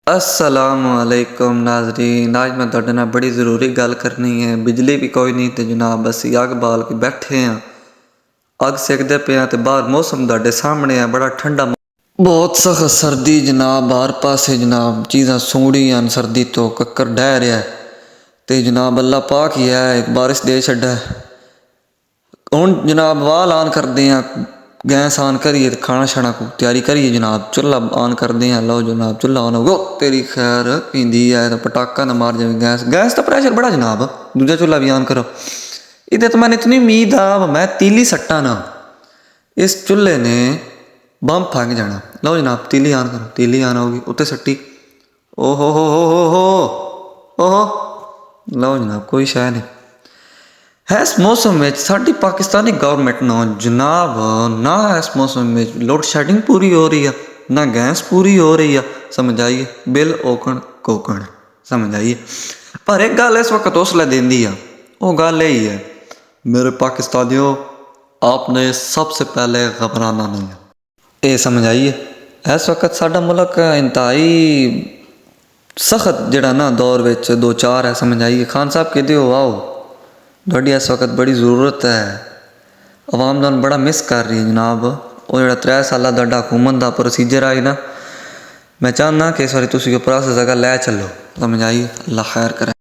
अस्सलामुअलैकुम नाज़रीन, आज मैं तुहाडे नाल बड़ी ज़रूरी गल करनी है। बिजली भी कोई नहीं तो जनाब असी अग बाल के बैठे हाँ, अग सेकदे पे तो बाहर मौसम तुहाडे सामने है, बड़ा ठंडा बहुत सख्त सर्दी जनाब, हर पासे जनाब चीज़ां सूड़ी हैं सर्दी तो कक्कर डह रहा है तो जनाब अल्लाह पाक ही है एक बारिश दे छड्डा है। हुण जनाब वाल ऑन करते हैं, गैस ऑन करिए खाना शाना को तैयारी करिए जनाब, चूल्हा ऑन करते हैं। लो जनाब चूल्हा ऑन हो गो तेरी खैर पींदी है तो पटाखा ना मार जाए गैस, गैस का प्रेशर बड़ा जनाब। दूजा चूल्हा भी ऑन करो, इधर तो मैंने इतनी उम्मीद आ मैं तीली सट्टा ना, इस चूल्हे ने बम फेंक जाना। लो जनाब तीली ऑन करो, तीली ऑन होगी उत्ते सट्टी, ओहो हो ओहो। लो जनाब कोई शह नहीं है इस मौसम में साड़ी पाकिस्तानी गवर्नमेंट ना जनाब ना इस मौसम में लोड शेडिंग पूरी हो रही है ना गैस पूरी हो रही है, समझ आइए बिल ओकन कोकन, समझ आइए। पर एक गल इस वक्त हौसला देंदी है, वो गल यही है मेरे पाकिस्तानियों आपने सबसे पहले घबराना नहीं है, ये समझ आइए। इस वक्त साडा मुल्क इंतहाई सख्त जड़ा ना दौर विच दो चार है, समझ आइए। खान साहब कहते हो आओ थोड़ी इस वक्त बड़ी ज़रूरत है, अवाम तुहानू बड़ा मिस कर रही है जनाब। वो जो 3 साल तुहाडा हुकूमत का प्रोसीजर आई ना, मैं चाहना कि इस बारी तुसीं प्रोसेस अगर लै चलो, समझ आई। अल्लाह खैर करे।